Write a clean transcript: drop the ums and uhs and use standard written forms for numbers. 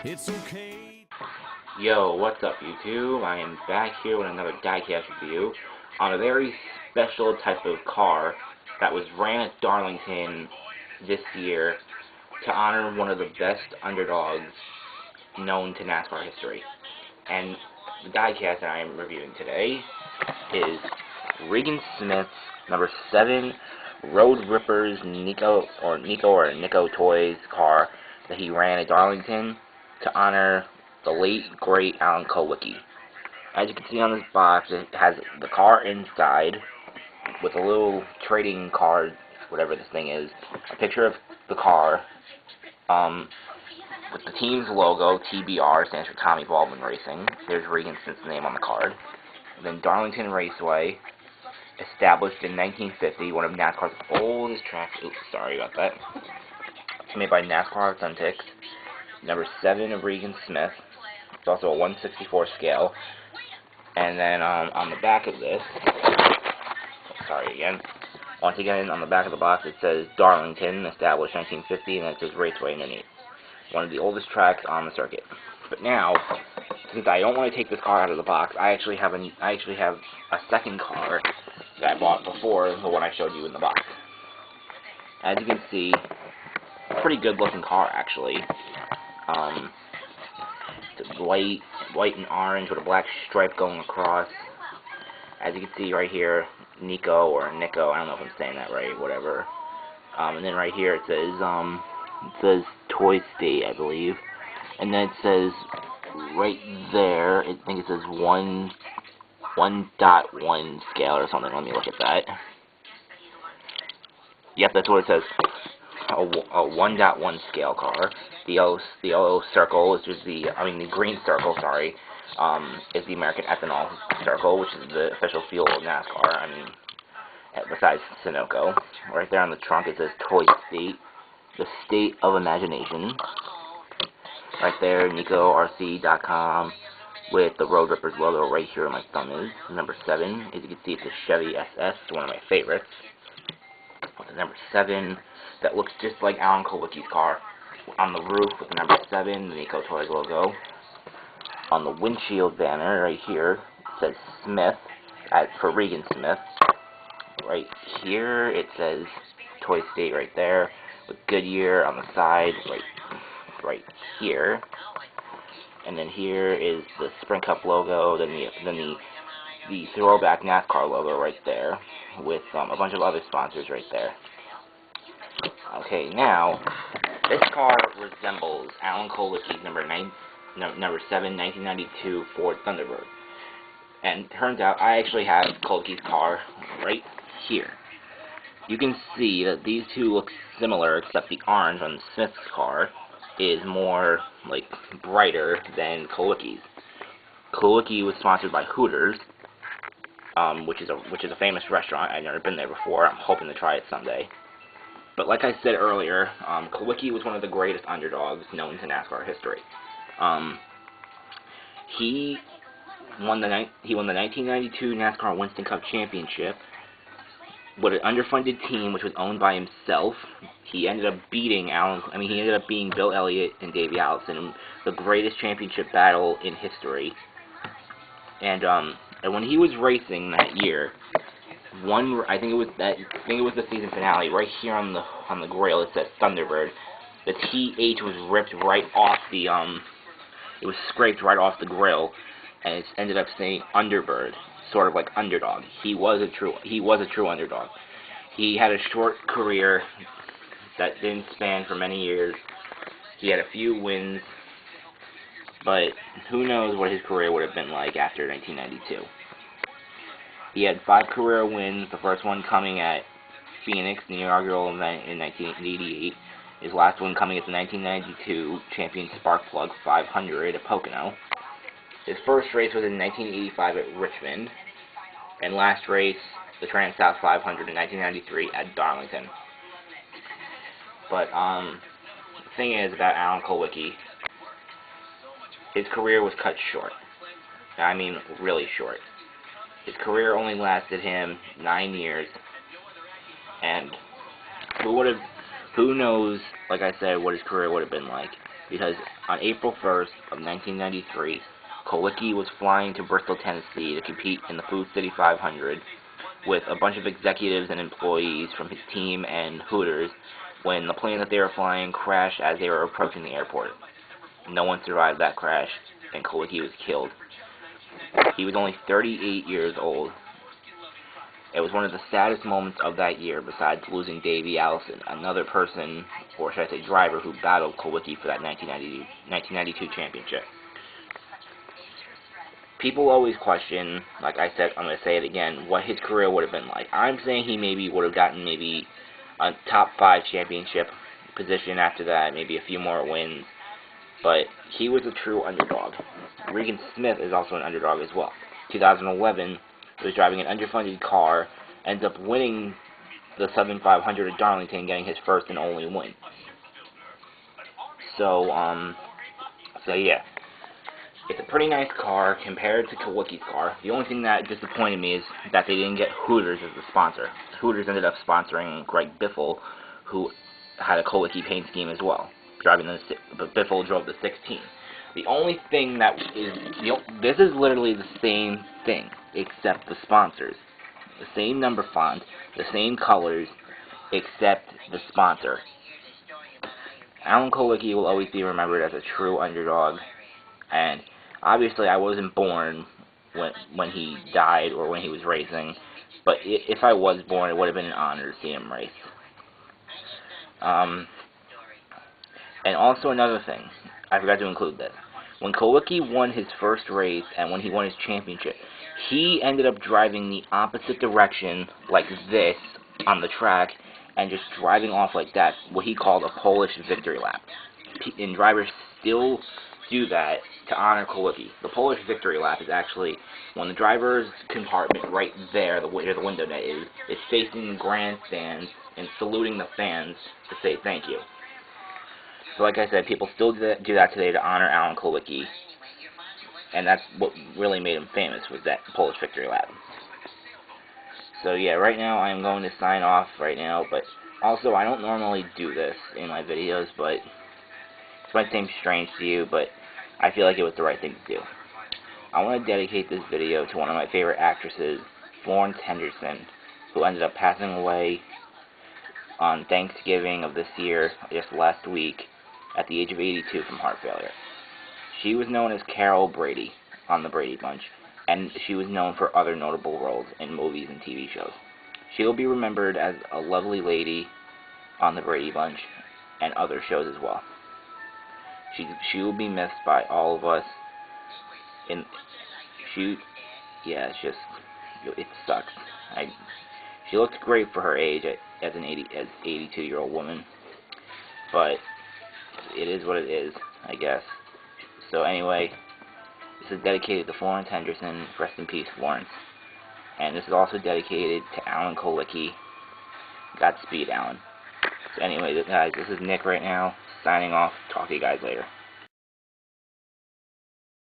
It's okay. Yo, what's up YouTube? I am back here with another Diecast review on a very special type of car that was ran at Darlington this year to honor one of the best underdogs known to NASCAR history. And the Diecast that I am reviewing today is Regan Smith's number 7 Road Rippers Nico Toys car that he ran at Darlington to honor the late, great Alan Kulwicki. As you can see on this box, it has the car inside with a little trading card, whatever this thing is, a picture of the car, with the team's logo, TBR, stands for Tommy Baldwin Racing. There's Regan Smith's name on the card. And then Darlington Raceway, established in 1950, one of NASCAR's oldest tracks. Oops, sorry about that. It's made by NASCAR Authentics. Number 7 of Regan Smith. It's also a 1/64 scale. And then on the back of this, sorry again, once again on the back of the box it says Darlington, established 1950, and then it says Raceway underneath. One of the oldest tracks on the circuit. But now, since I don't want to take this car out of the box, I actually have a second car that I bought before the one I showed you in the box. As you can see, a pretty good looking car actually. It's white and orange with a black stripe going across. As you can see right here, Nico, I don't know if I'm saying that right, whatever. And then right here it says Toy State, I believe. And then it says right there, I think it says 1.1 scale or something. Let me look at that. Yep, that's what it says. A 1.1 scale car. The yellow circle is just the green circle, sorry, is the American Ethanol circle, which is the official fuel of NASCAR. Besides Sunoco. Right there on the trunk it says Toy State, the state of imagination. Right there, NicoRC.com with the Road Rippers logo right here where my thumb is. Number 7, as you can see, it's a Chevy SS, one of my favorites. With the number 7 that looks just like Alan Kulwicki's car. On the roof with the number 7, the Nico Toys logo. On the windshield banner right here, it says Smith, for Regan Smith. Right here, it says Toy State right there, with Goodyear on the side, right here. And then here is the Sprint Cup logo, then the Throwback NASCAR logo right there, with a bunch of other sponsors right there. Okay, now, this car resembles Alan Kulwicki's number 7, 1992 Ford Thunderbird. And it turns out I actually have Kulwicki's car right here. You can see that these two look similar, except the orange on Smith's car is more, brighter than Kulwicki's. Kulwicki was sponsored by Hooters, which is a famous restaurant. I've never been there before. I'm hoping to try it someday. But like I said earlier, Kulwicki was one of the greatest underdogs known to NASCAR history. He won the 1992 NASCAR Winston Cup Championship with an underfunded team which was owned by himself. He ended up beating Bill Elliott and Davey Allison in the greatest championship battle in history. And when he was racing that year, I think it was the season finale. Right here on the grill, it said Thunderbird. The TH was ripped right off it was scraped right off the grill, and it ended up saying Underbird, sort of like underdog. He was a true underdog. He had a short career that didn't span for many years. He had a few wins, but who knows what his career would have been like after 1992. He had 5 career wins, the first one coming at Phoenix, the inaugural event in 1988. His last one coming at the 1992 Champion Sparkplug 500 at Pocono. His first race was in 1985 at Richmond, and last race, the Trans-South 500 in 1993 at Darlington. But the thing is about Alan Kulwicki, his career was cut short. I mean, really short. His career only lasted him 9 years, and who knows, like I said, what his career would have been like. because on April 1st of 1993, Kulwicki was flying to Bristol, Tennessee to compete in the Food City 500 with a bunch of executives and employees from his team and Hooters when the plane that they were flying crashed as they were approaching the airport. No one survived that crash, and Kulwicki was killed. He was only 38 years old. It was one of the saddest moments of that year, besides losing Davey Allison, another person, or should I say driver, who battled Kulwicki for that 1992 championship. People always question, like I said, I'm going to say it again, what his career would have been like. I'm saying he maybe would have gotten maybe a top 5 championship position after that, maybe a few more wins, but he was a true underdog. Regan Smith is also an underdog as well. 2011, he was driving an underfunded car, ends up winning the Southern 500 at Darlington, getting his first and only win. So yeah. It's a pretty nice car compared to Kulwicki's car. The only thing that disappointed me is that they didn't get Hooters as the sponsor. Hooters ended up sponsoring Greg Biffle, who had a Kulwicki paint scheme as well. But Biffle drove the 16. The only thing that is, this is literally the same thing, except the sponsors. The same number font, the same colors, except the sponsor. Alan Kulwicki will always be remembered as a true underdog, and obviously I wasn't born when he died or when he was racing, but if I was born, it would have been an honor to see him race. And also another thing, I forgot to include this. When Kulwicki won his first race and when he won his championship, he ended up driving the opposite direction like this on the track and just driving off like that, what he called a Polish victory lap. And drivers still do that to honor Kulwicki. The Polish victory lap is actually when the driver's compartment right there, where the window net is facing the grandstands and saluting the fans to say thank you. So like I said, people still do that today to honor Alan Kulwicki, and that's what really made him famous, was that Polish victory lap. So yeah, right now I am going to sign off right now, but also I don't normally do this in my videos, but it might seem strange to you, but I feel like it was the right thing to do. I want to dedicate this video to one of my favorite actresses, Florence Henderson, who ended up passing away on Thanksgiving of this year, just last week, at the age of 82 from heart failure. She was known as Carol Brady on The Brady Bunch, and she was known for other notable roles in movies and TV shows. She will be remembered as a lovely lady on The Brady Bunch and other shows as well. She will be missed by all of us. And it's just, it sucks. She looked great for her age as 82-year-old woman, but it is what it is, I guess. So anyway, this is dedicated to Florence Henderson. Rest in peace, Florence. And this is also dedicated to Alan Kulwicki. Godspeed, Alan. So anyway, guys, this is Nick right now, signing off. Talk to you guys later.